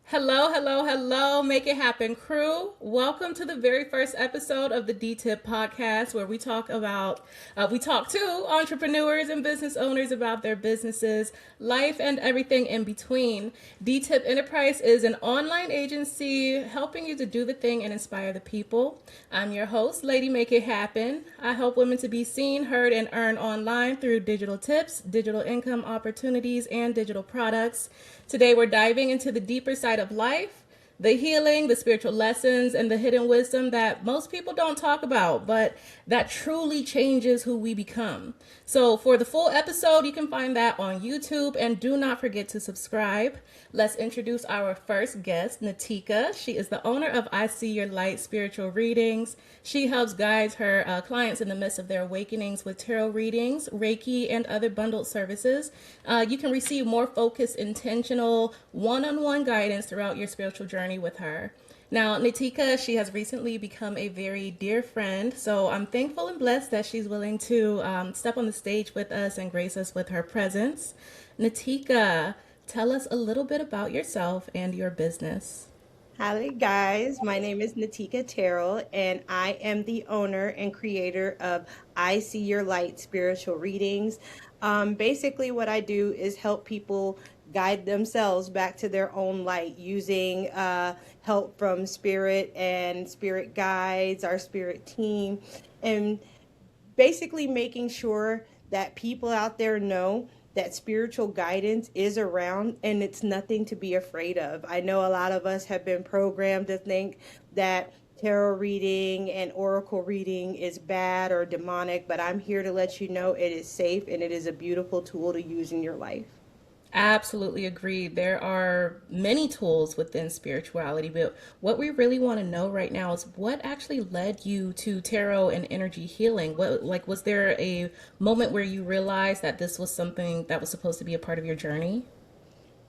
Hello, hello, hello, Make It Happen crew. Welcome to the very first episode of the DTIP podcast where we talk to entrepreneurs and business owners about their businesses, life, and everything in between. DTIP Enterprise is an online agency helping you to do the thing and inspire the people. I'm your host, Lady Make It Happen. I help women to be seen, heard, and earn online through digital tips, digital income opportunities, and digital products. Today, we're diving into the deeper side of life, the healing, the spiritual lessons, and the hidden wisdom that most people don't talk about, but that truly changes who we become. So, for the full episode, you can find that on YouTube, and do not forget to subscribe. Let's introduce our first guest, Natika. She is the owner of I See Your Light Spiritual Readings. She helps guide her clients in the midst of their awakenings with tarot readings, Reiki, and other bundled services. You can receive more focused, intentional, one-on-one guidance throughout your spiritual journey with her. Now, Natika, she has recently become a very dear friend, so I'm thankful and blessed that she's willing to step on the stage with us and grace us with her presence. Natika, tell us a little bit about yourself and your business. Hi guys, my name is Natika Terrell, and I am the owner and creator of I See Your Light Spiritual Readings. Basically, what I do is help people guide themselves back to their own light using help from spirit and spirit guides, our spirit team, and basically making sure that people out there know that spiritual guidance is around and it's nothing to be afraid of. I know a lot of us have been programmed to think that tarot reading and oracle reading is bad or demonic, but I'm here to let you know it is safe and it is a beautiful tool to use in your life. Absolutely agree. There are many tools within spirituality, but what we really want to know right now is what actually led you to tarot and energy healing. Was there a moment where you realized that this was something that was supposed to be a part of your journey?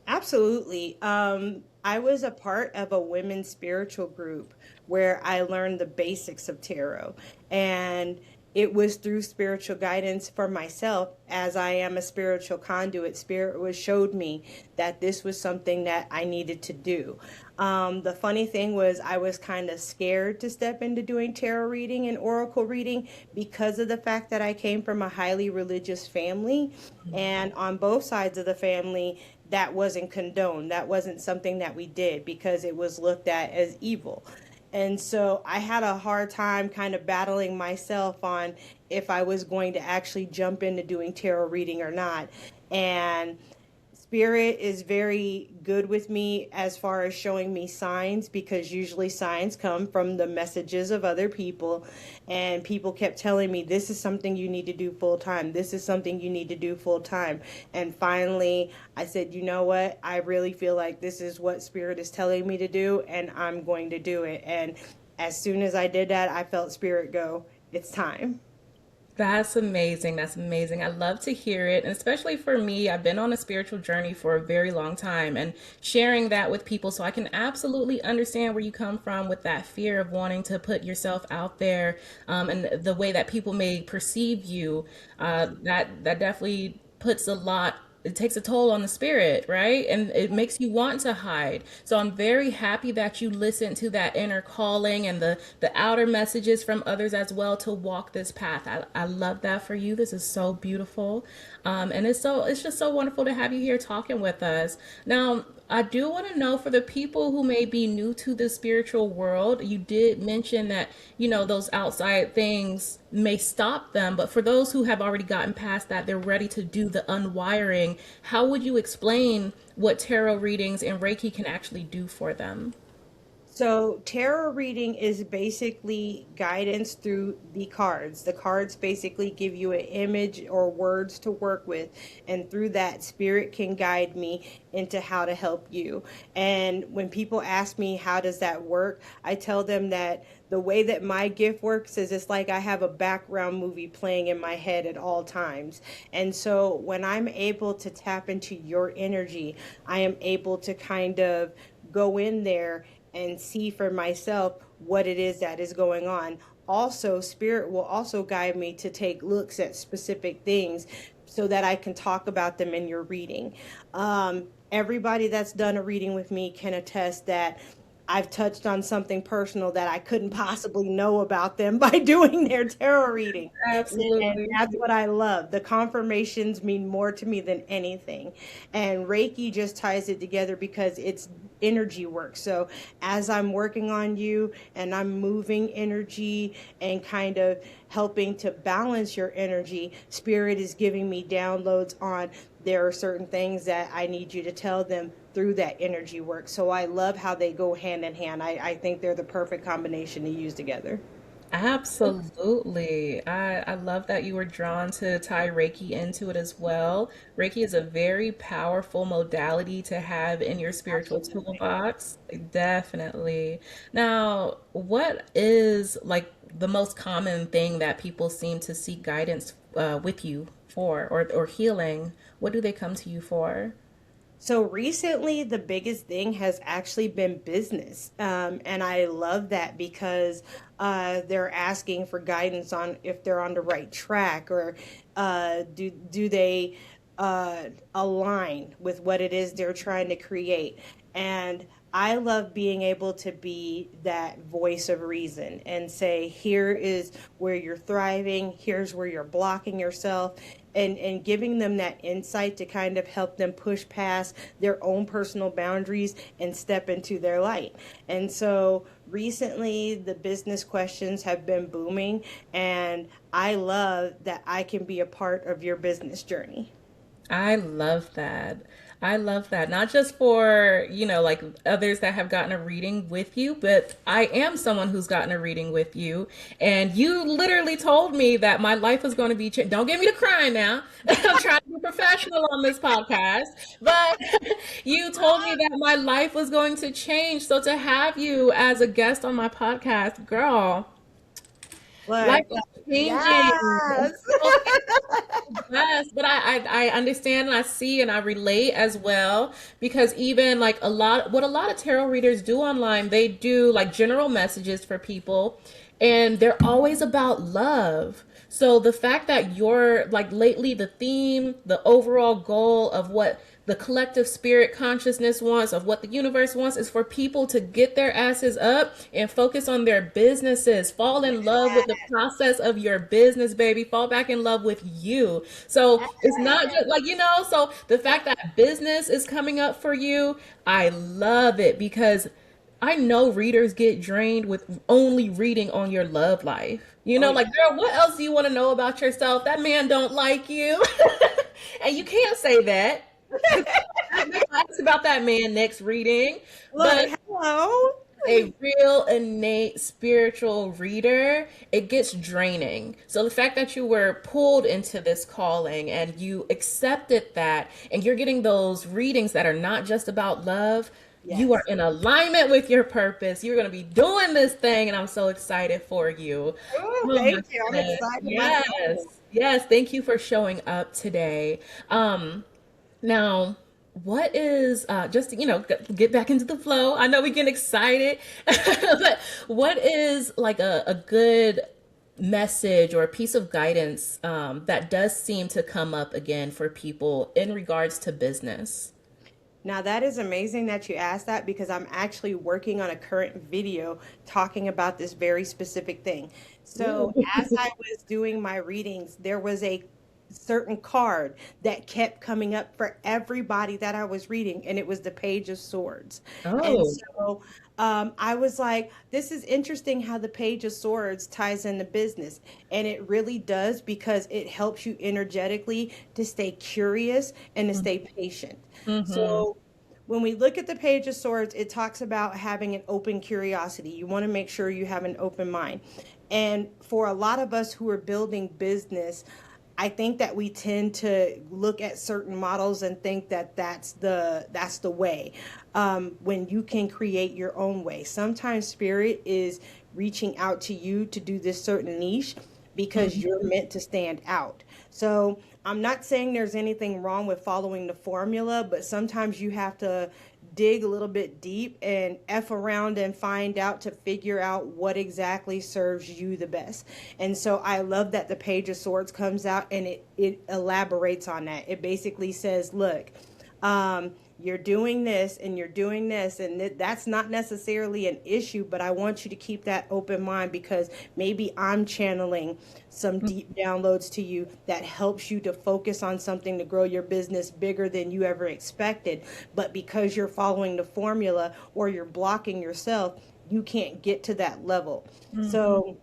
Absolutely. I was a part of a women's spiritual group where I learned the basics of tarot. And it was through spiritual guidance for myself, as I am a spiritual conduit. Spirit was showed me that this was something that I needed to do. The funny thing was, I was kind of scared to step into doing tarot reading and oracle reading because of the fact that I came from a highly religious family. And on both sides of the family, that wasn't condoned. That wasn't something that we did because it was looked at as evil. And so I had a hard time kind of battling myself on if I was going to actually jump into doing tarot reading or not. And Spirit is very good with me as far as showing me signs, because usually signs come from the messages of other people. And people kept telling me, this is something you need to do full time. This is something you need to do full time. And finally, I said, you know what? I really feel like this is what Spirit is telling me to do, and I'm going to do it. And as soon as I did that, I felt Spirit go, it's time. That's amazing. That's amazing. I love to hear it. And especially for me, I've been on a spiritual journey for a very long time and sharing that with people so I can absolutely understand where you come from with that fear of wanting to put yourself out there and the way that people may perceive you. That definitely puts a lot, it takes a toll on the spirit, right? And it makes you want to hide. So I'm very happy that you listen to that inner calling and the outer messages from others as well to walk this path. I love that for you. This is so beautiful. And it's just so wonderful to have you here talking with us. Now, I do want to know for the people who may be new to the spiritual world, you did mention that, those outside things may stop them, but for those who have already gotten past that, they're ready to do the unwiring. How would you explain what tarot readings and Reiki can actually do for them? So, tarot reading is basically guidance through the cards. The cards basically give you an image or words to work with, and through that, spirit can guide me into how to help you. And when people ask me, how does that work? I tell them that the way that my gift works is it's like I have a background movie playing in my head at all times. And so, when I'm able to tap into your energy, I am able to kind of go in there and see for myself what it is that is going on. Also, spirit will also guide me to take looks at specific things so that I can talk about them in your reading. everybody that's done a reading with me can attest that I've touched on something personal that I couldn't possibly know about them by doing their tarot reading. And Absolutely. that's what I love. The confirmations mean more to me than anything. And Reiki just ties it together because it's energy work. So as I'm working on you and I'm moving energy and kind of helping to balance your energy, Spirit is giving me downloads on there are certain things that I need you to tell them through that energy work. So I love how they go hand in hand. I think they're the perfect combination to use together. Absolutely. I love that you were drawn to tie Reiki into it as well. Reiki is a very powerful modality to have in your spiritual Absolutely. toolbox. Definitely. Now, what is like the most common thing that people seem to seek guidance with you for, or healing? What do they come to you for? So recently, the biggest thing has actually been business. And I love that because they're asking for guidance on if they're on the right track or do they align with what it is they're trying to create. And I love being able to be that voice of reason and say, here is where you're thriving, here's where you're blocking yourself, and giving them that insight to kind of help them push past their own personal boundaries and step into their light. And so recently, the business questions have been booming, and I love that I can be a part of your business journey. I love that. I love that. Not just for, like others that have gotten a reading with you, but I am someone who's gotten a reading with you. And you literally told me that my life was going to be changed. Don't get me to cry now. I'm trying to be professional on this podcast. But you told me that my life was going to change. So to have you as a guest on my podcast, girl, life Look, is changing. yes. Yes, but I understand and I see and I relate as well because even like a lot of tarot readers do online, they do like general messages for people and they're always about love. So the fact that you're like lately the theme, the overall goal of what the collective spirit consciousness wants, of what the universe wants, is for people to get their asses up and focus on their businesses. Fall in love with the process of your business, baby. Fall back in love with you. So it's not just like, so the fact that business is coming up for you, I love it because I know readers get drained with only reading on your love life. Oh Like, yeah. girl, what else do you want to know about yourself? That man don't like you. And you can't say that. I'm gonna ask about that man next reading, Look, but hello. a real innate spiritual reader, it gets draining. So the fact that you were pulled into this calling and you accepted that and you're getting those readings that are not just about love, you are Yes. in alignment with your purpose. You're going to be doing this thing and I'm so excited for you. Oh, Oh my thank you. I'm goodness. excited Yes. myself. Yes, thank you for showing up today. Now, what is just to, get back into the flow? I know we get excited, but what is like a good message or a piece of guidance that does seem to come up again for people in regards to business? Now, that is amazing that you asked that because I'm actually working on a current video talking about this very specific thing. So, Ooh. as I was doing my readings, there was a certain card that kept coming up for everybody that I was reading, and it was the Page of Swords. And Oh. so I was like, this is interesting how the Page of Swords ties into business. And it really does because it helps you energetically to stay curious and to stay patient. Mm-hmm. So when we look at the Page of Swords, it talks about having an open curiosity. You want to make sure you have an open mind. And for a lot of us who are building business, I think that we tend to look at certain models and think that that's the way. When you can create your own way. Sometimes spirit is reaching out to you to do this certain niche because you're meant to stand out. So I'm not saying there's anything wrong with following the formula, but sometimes you have to dig a little bit deep and F around and find out to figure out what exactly serves you the best. And so I love that the Page of Swords comes out and it elaborates on that. It basically says, look, you're doing this and you're doing this, and that's not necessarily an issue, but I want you to keep that open mind because maybe I'm channeling some deep downloads to you that helps you to focus on something to grow your business bigger than you ever expected. But because you're following the formula or you're blocking yourself, you can't get to that level. Mm-hmm. So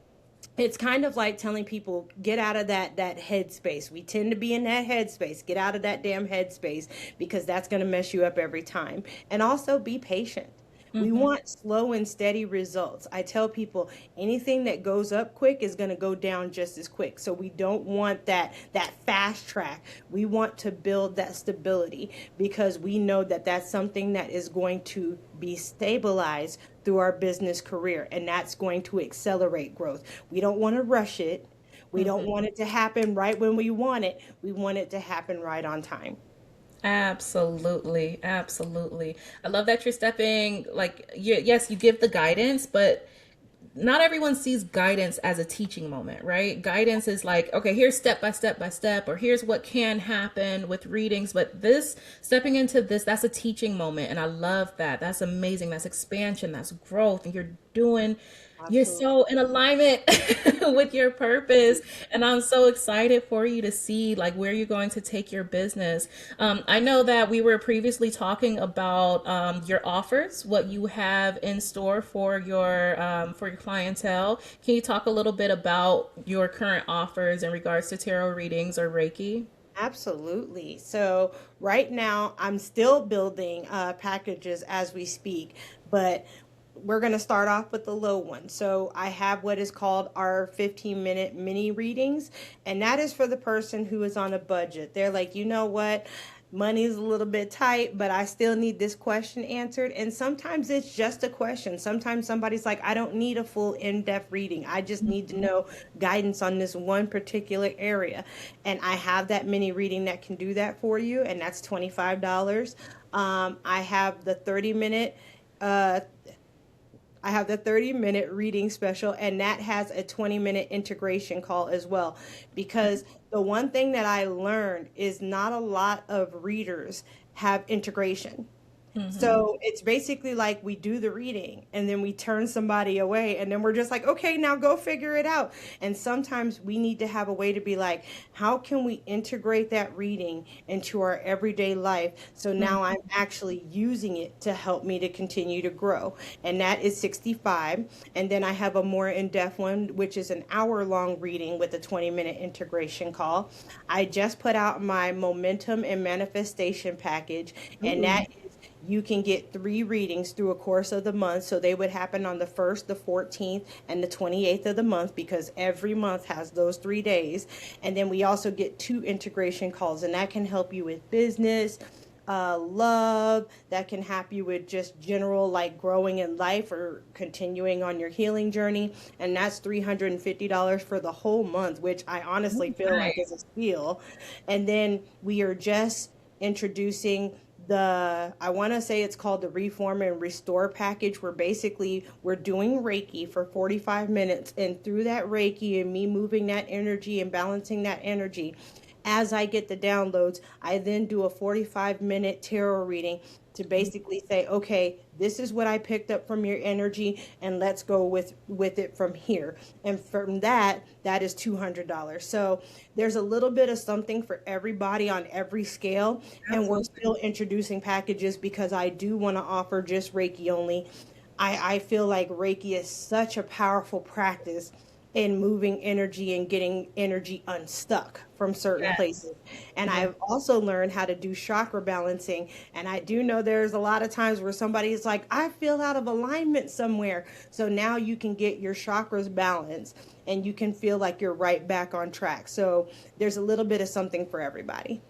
it's kind of like telling people get out of that headspace. We tend to be in that headspace. Get out of that damn headspace because that's going to mess you up every time. And also be patient. We Mm-hmm. want slow and steady results. I tell people anything that goes up quick is going to go down just as quick. So we don't want that fast track. We want to build that stability because we know that that's something that is going to be stabilized through our business career, and that's going to accelerate growth. We don't want to rush it. We don't Mm-hmm. want it to happen right when we want it. We want it to happen right on time. Absolutely, absolutely. I love that you're stepping like yes, you give the guidance, but not everyone sees guidance as a teaching moment, right? Guidance is like, okay, here's step by step by step, or here's what can happen with readings. But this, stepping into this, that's a teaching moment. And I love that. That's amazing. That's expansion, that's growth. And you're Absolutely. so in alignment with your purpose. And I'm so excited for you to see like where you're going to take your business. I know that we were previously talking about your offers, what you have in store for your clientele. Can you talk a little bit about your current offers in regards to tarot readings or Reiki? Absolutely. So right now, I'm still building packages as we speak, but we're going to start off with the low one. So I have what is called our 15-minute mini readings, and that is for the person who is on a budget. They're like, you know what? Money's a little bit tight, but I still need this question answered. And sometimes it's just a question. Sometimes somebody's like, I don't need a full in-depth reading. I just need to know guidance on this one particular area. And I have that mini reading that can do that for you, and that's $25. I have the 30-minute uh, I have the 30-minute reading special, and that has a 20-minute integration call as well. Because the one thing that I learned is not a lot of readers have integration. Mm-hmm. So it's basically like we do the reading and then we turn somebody away and then we're just like, okay, now go figure it out. And sometimes we need to have a way to be like, how can we integrate that reading into our everyday life? So now I'm actually using it to help me to continue to grow. And that is 65. And then I have a more in-depth one, which is an hour-long reading with a 20-minute integration call. I just put out my momentum and manifestation package, and Ooh. that you can get 3 readings through a course of the month. So they would happen on the 1st, the 14th, and the 28th of the month because every month has those 3 days. And then we also get 2 integration calls, and that can help you with business, love, that can help you with just general like growing in life or continuing on your healing journey. And that's $350 for the whole month, which I honestly feel like is a Nice. steal. And then we are just introducing I want to say it's called the Reform and Restore package, where basically we're doing Reiki for 45 minutes, and through that Reiki and me moving that energy and balancing that energy, as I get the downloads, I then do a 45-minute tarot reading to basically say, okay, this is what I picked up from your energy, and let's go with it from here. And from that is $200. So there's a little bit of something for everybody on every scale, and we're Absolutely. still introducing packages because I do want to offer just Reiki only. I feel like Reiki is such a powerful practice in moving energy and getting energy unstuck from certain Yes. places. And Yes. I've also learned how to do chakra balancing. And I do know there's a lot of times where somebody is like, I feel out of alignment somewhere. So now you can get your chakras balanced and you can feel like you're right back on track. So there's a little bit of something for everybody.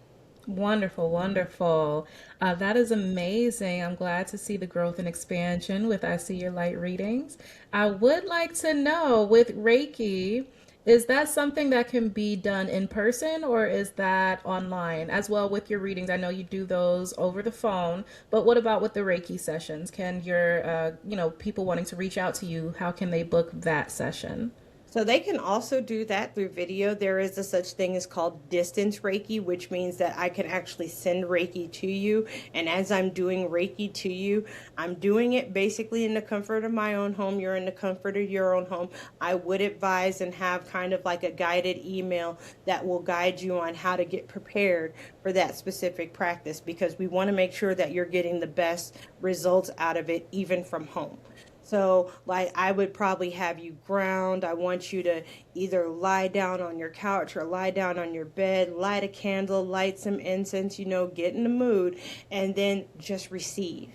Wonderful, wonderful. That is amazing. I'm glad to see the growth and expansion with I See Your Light readings. I would like to know with Reiki, is that something that can be done in person or is that online as well with your readings? I know you do those over the phone, but what about with the Reiki sessions? Can your, people wanting to reach out to you, how can they book that session? So they can also do that through video. There is a such thing as called distance Reiki, which means that I can actually send Reiki to you. And as I'm doing Reiki to you, I'm doing it basically in the comfort of my own home. You're in the comfort of your own home. I would advise and have kind of like a guided email that will guide you on how to get prepared for that specific practice, because we want to make sure that you're getting the best results out of it, even from home. So, like, I would probably have you ground. I want you to either lie down on your couch or lie down on your bed, light a candle, light some incense, get in the mood, and then just receive.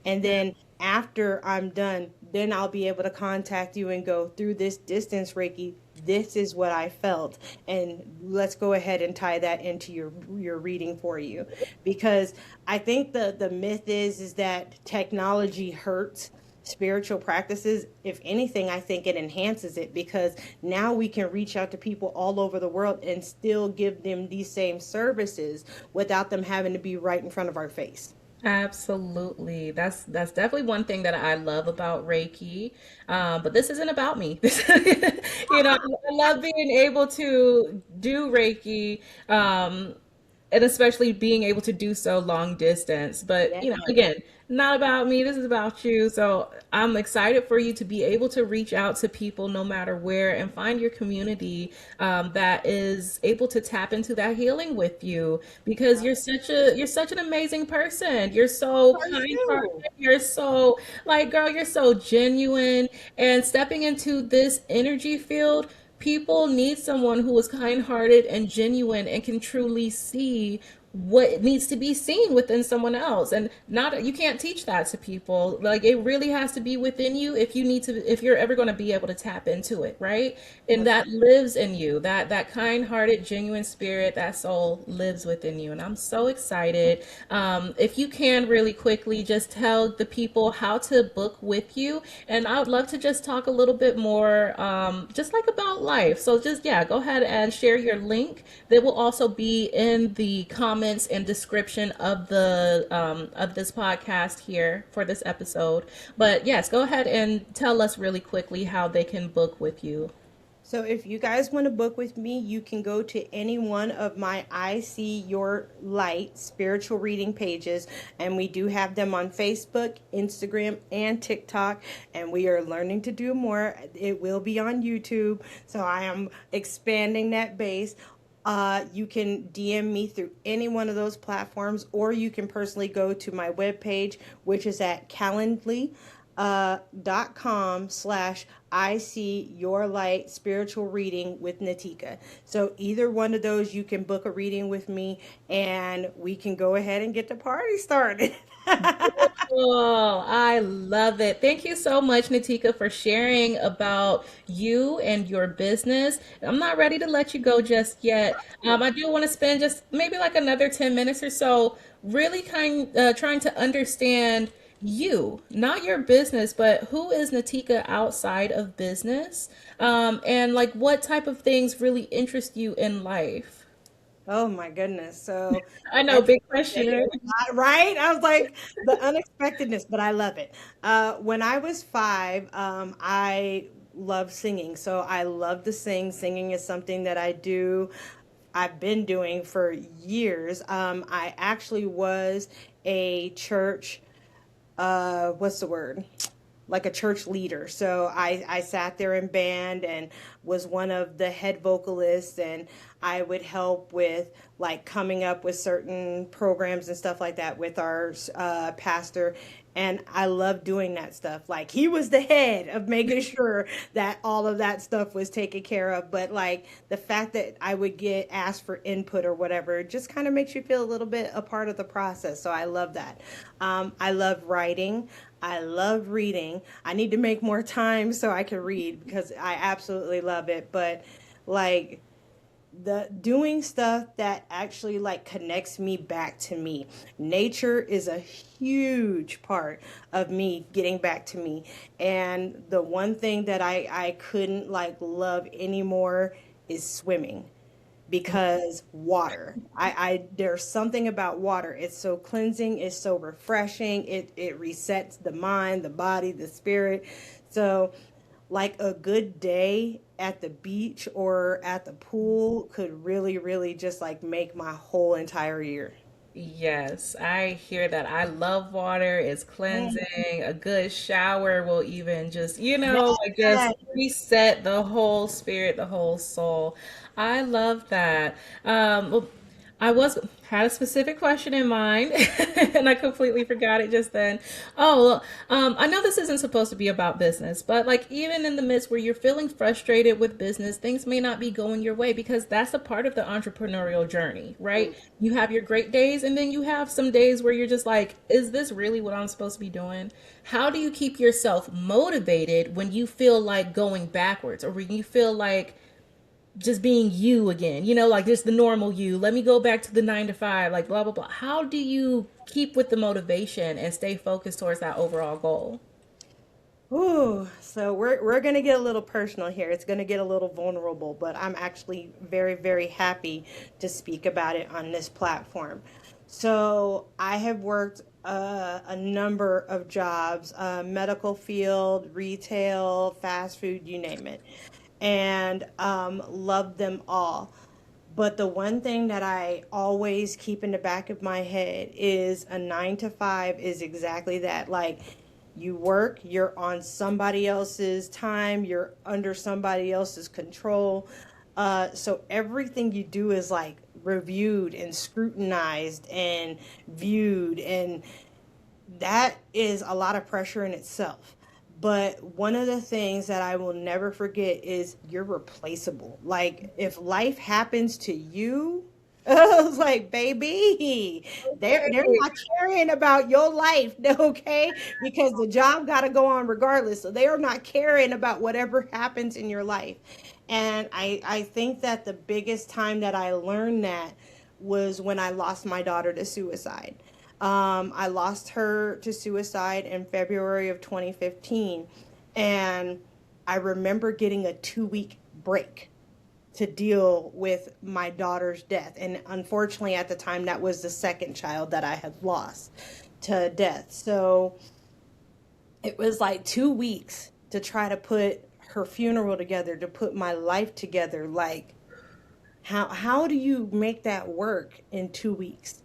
And then after I'm done, then I'll be able to contact you and go through this distance Reiki. This is what I felt, and let's go ahead and tie that into your reading for you, because I think the myth is that technology hurts spiritual practices. If anything, I think it enhances it, because now we can reach out to people all over the world and still give them these same services without them having to be right in front of our face. Absolutely. That's definitely one thing that I love about Reiki. But this isn't about me. I love being able to do Reiki. And especially being able to do so long distance. But, Yeah. again, not about me. This is about you. So I'm excited for you to be able to reach out to people no matter where and find your community that is able to tap into that healing with you, because you're such an amazing person. You're so Are kind-hearted. you? You're so like, girl, you're so genuine. And stepping into this energy field, people need someone who is kind-hearted and genuine and can truly see what needs to be seen within someone else. And not, you can't teach that to people. Like, it really has to be within you if you're ever going to be able to tap into it, right? And That's that lives in you. That kind-hearted, genuine spirit, that soul lives within you. And I'm so excited. If you can really quickly just tell the people how to book with you, and I would love to just talk a little bit more, just like about life. So just, yeah, go ahead and share your link. That will also be in the comments and description of this podcast here for this episode. But yes, go ahead and tell us really quickly how they can book with you. So if you guys want to book with me, you can go to any one of my I See Your Light spiritual reading pages. And we do have them on Facebook, Instagram, and TikTok. And we are learning to do more. It will be on YouTube. So I am expanding that base. You can DM me through any one of those platforms, or you can personally go to my webpage, which is at Calendly .com/. I See Your Light spiritual reading with Natika. So either one of those, you can book a reading with me, and we can go ahead and get the party started. Oh, I love it. Thank you so much, Natika, for sharing about you and your business. I'm not ready to let you go just yet. I do want to spend just maybe like another 10 minutes or so really trying to understand you, not your business, but who is Natika outside of business? And like what type of things really interest you in life? Oh my goodness. So I know, I big tell question, you right? a lot, right? I was like the unexpectedness, but I love it. When I was 5, I love singing. So I love to sing. Singing is something that I've been doing for years. I actually was a church, what's the word? Like a church leader. So I sat there in band and was one of the head vocalists, and I would help with like coming up with certain programs and stuff like that with our pastor. And I love doing that stuff. Like, he was the head of making sure that all of that stuff was taken care of. But like the fact that I would get asked for input or whatever just kind of makes you feel a little bit a part of the process. So I love that. I love writing. I love reading. I need to make more time so I can read, because I absolutely love it. But like the doing stuff that actually like connects me back to me. Nature is a huge part of me getting back to me. And the one thing that I couldn't like love anymore is swimming, because water. I there's something about water. It's so cleansing, it's so refreshing. It resets the mind, the body, the spirit. So like a good day at the beach or at the pool could really, really just like make my whole entire year. Yes, I hear that. I love water. It's Mm. cleansing. A good shower will even just, like just Yeah. reset the whole spirit, the whole soul. I love that. Well, I was had a specific question in mind, and I completely forgot it just then. Oh, well, I know this isn't supposed to be about business, but like even in the midst where you're feeling frustrated with business, things may not be going your way because that's a part of the entrepreneurial journey, right? You have your great days, and then you have some days where you're just like, is this really what I'm supposed to be doing? How do you keep yourself motivated when you feel like going backwards, or when you feel like just being you again, like just the normal you? Let me go back to the 9 to 5, like blah, blah, blah. How do you keep with the motivation and stay focused towards that overall goal? Ooh, so we're gonna get a little personal here. It's gonna get a little vulnerable, but I'm actually very, very happy to speak about it on this platform. So I have worked a number of jobs, medical field, retail, fast food, you name it, and loved them all. But the one thing that I always keep in the back of my head is a 9 to 5 is exactly that. Like, you work, you're on somebody else's time, you're under somebody else's control. So everything you do is like reviewed and scrutinized and viewed, and that is a lot of pressure in itself. But one of the things that I will never forget is you're replaceable. Like, if life happens to you, I was like, baby, they're not caring about your life, okay? Because the job got to go on regardless. So they are not caring about whatever happens in your life. And I think that the biggest time that I learned that was when I lost my daughter to suicide. I lost her to suicide in February of 2015. And I remember getting a 2 week break to deal with my daughter's death. And unfortunately, at the time, that was the second child that I had lost to death. So it was like 2 weeks to try to put her funeral together, to put my life together. Like, how do you make that work in 2 weeks?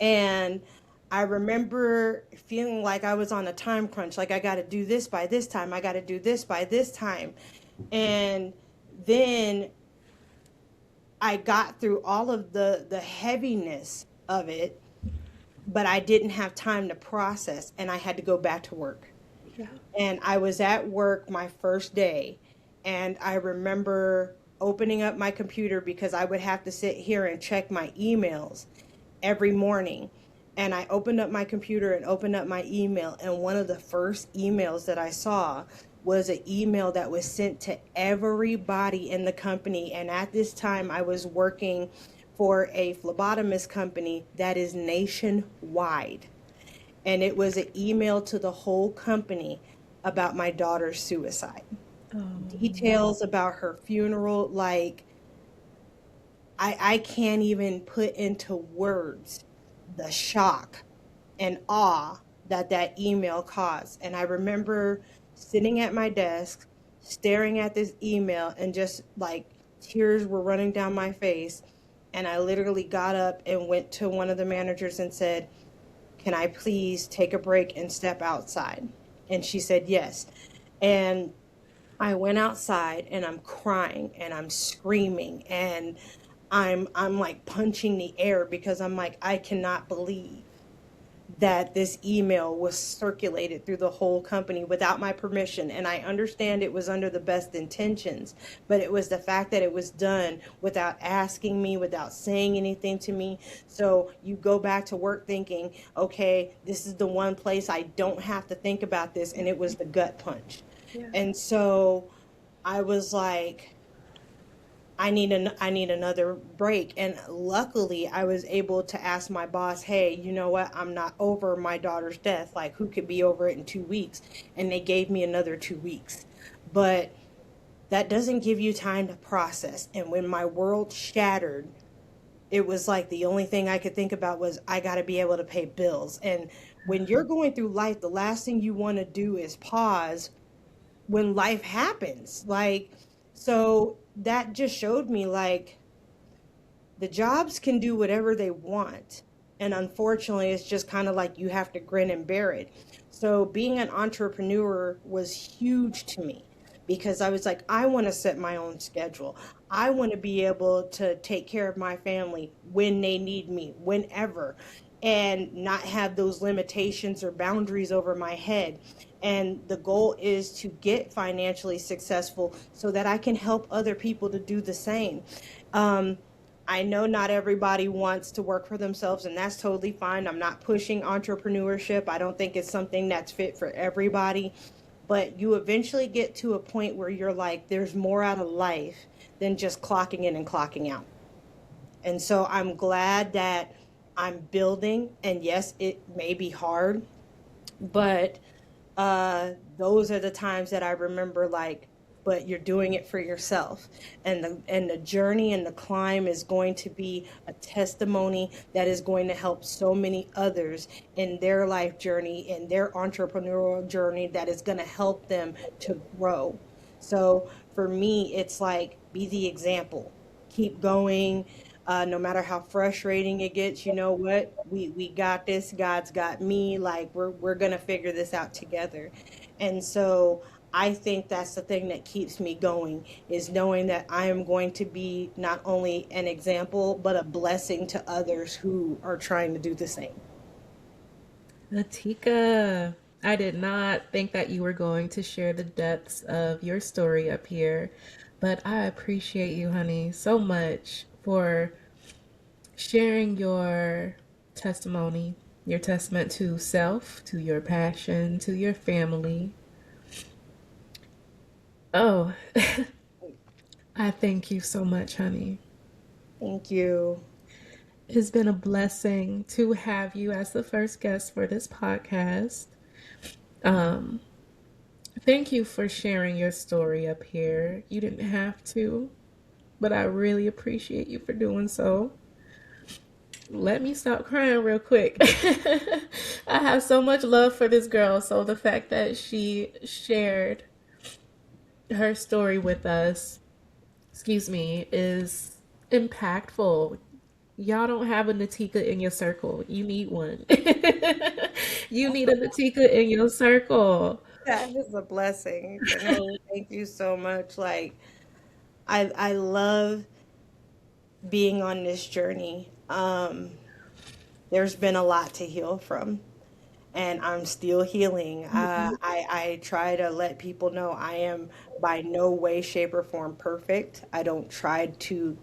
And I remember feeling like I was on a time crunch, like I got to do this by this time, I got to do this by this time. And then I got through all of the heaviness of it, but I didn't have time to process, and I had to go back to work. Yeah. And I was at work my first day, and I remember opening up my computer because I would have to sit here and check my emails every morning. And I opened up my computer and opened up my email, and one of the first emails that I saw was an email that was sent to everybody in the company. And at this time, I was working for a phlebotomist company that is nationwide. And it was an email to the whole company about my daughter's suicide, details about her funeral. Like, I can't even put into words the shock and awe that that email caused. And I remember sitting at my desk, staring at this email, and just like tears were running down my face. And I literally got up and went to one of the managers and said, can I please take a break and step outside? And she said, yes. And I went outside and I'm crying and I'm screaming and I'm like punching the air because I'm like, I cannot believe that this email was circulated through the whole company without my permission. And I understand it was under the best intentions, but it was the fact that it was done without asking me, without saying anything to me. So you go back to work thinking, okay, this is the one place I don't have to think about this. And it was the gut punch. Yeah. And so I was like, I need another break. And luckily I was able to ask my boss, hey, you know what? I'm not over my daughter's death. Like, who could be over it in 2 weeks? And they gave me another 2 weeks. But that doesn't give you time to process. And when my world shattered, it was like the only thing I could think about was I got to be able to pay bills. And when you're going through life, the last thing you want to do is pause when life happens. Like, so that just showed me like the jobs can do whatever they want. And unfortunately, it's just kind of like you have to grin and bear it. So being an entrepreneur was huge to me because I was like, I want to set my own schedule. I want to be able to take care of my family when they need me, whenever, and not have those limitations or boundaries over my head. And the goal is to get financially successful so that I can help other people to do the same. Um, I know not everybody wants to work for themselves, and that's totally fine. I'm not pushing entrepreneurship. I don't think it's something that's fit for everybody. But you eventually get to a point where you're like, there's more out of life than just clocking in and clocking out. And so I'm glad that I'm building, and yes, it may be hard, but those are the times that I remember like, but you're doing it for yourself. And the journey and the climb is going to be a testimony that is going to help so many others in their life journey, in their entrepreneurial journey, that is going to help them to grow. So for me, it's like be the example. Keep going. No matter how frustrating it gets, you know what? We got this. God's got me. Like we're gonna figure this out together. And so I think that's the thing that keeps me going is knowing that I am going to be not only an example but a blessing to others who are trying to do the same. Natika, I did not think that you were going to share the depths of your story up here, but I appreciate you, honey, so much for sharing your testimony, your testament to self, to your passion, to your family. Oh, I thank you so much, honey. Thank you. It's been a blessing to have you as the first guest for this podcast. Um, Thank you for sharing your story up here. You didn't have to, but I really appreciate you for doing so. Let me stop crying real quick. I have so much love for this girl, so the fact that she shared her story with us, excuse me, is impactful. Y'all don't have a Natika in your circle. You need one. You need a Natika in your circle. That is a blessing. No, thank you so much. Like I love being on this journey. There's been a lot to heal from, and I'm still healing. I try to let people know I am by no way, shape, or form perfect. I don't try to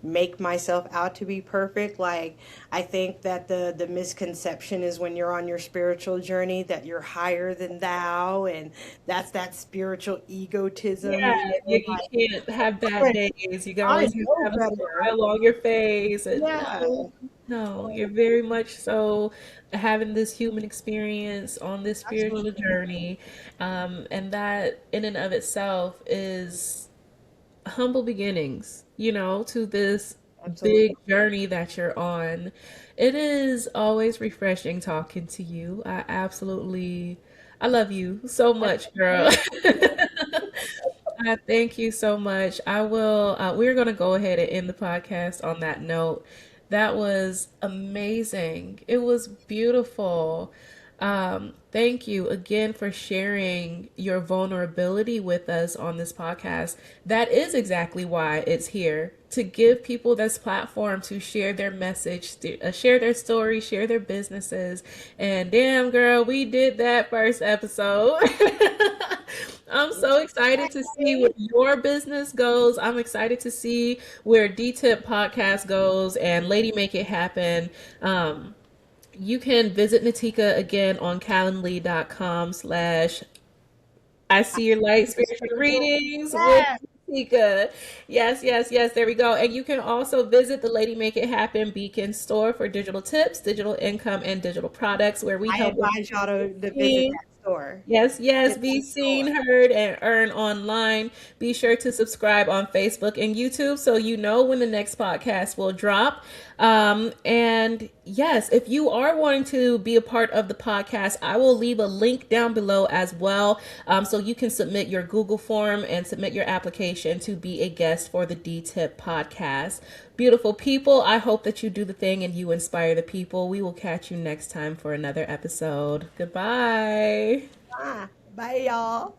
make myself out to be perfect. Like I think that the misconception is when you're on your spiritual journey that you're higher than thou, and that's that spiritual egotism. Yeah, You know, you can't have bad like, days. You I always know have a better. smile on your face. And Yeah, no, no, you're very much so having this human experience on this spiritual absolutely, journey. And that in and of itself is humble beginnings, to this big absolutely. journey that you're on. It is always refreshing talking to you. I love you so much, girl. I thank you so much. We're going to go ahead and end the podcast on that note. That was amazing. It was beautiful. Thank you again for sharing your vulnerability with us on this podcast. That is exactly why it's here to give people this platform to share their message, share their story, share their businesses. And damn, girl, we did that first episode. I'm so excited to see where your business goes. I'm excited to see where DTIP podcast goes and Lady Make It Happen. You can visit Natika again on calendly.com/. I see your light spiritual readings with Yes, Natika. Yes, yes, yes. There we go. And you can also visit the Lady Make It Happen Beacon store for digital tips, digital income, and digital products where we I help with advise y'all to visit marketing. that store. Yes, yes. Visit Be that seen, store. heard, and earn online. Be sure to subscribe on Facebook and YouTube so you know when the next podcast will drop. And yes, if you are wanting to be a part of the podcast, I will leave a link down below as well. So you can submit your Google form and submit your application to be a guest for the DTIP podcast. Beautiful people, I hope that you do the thing and you inspire the people. We will catch you next time for another episode. Goodbye. Bye, y'all.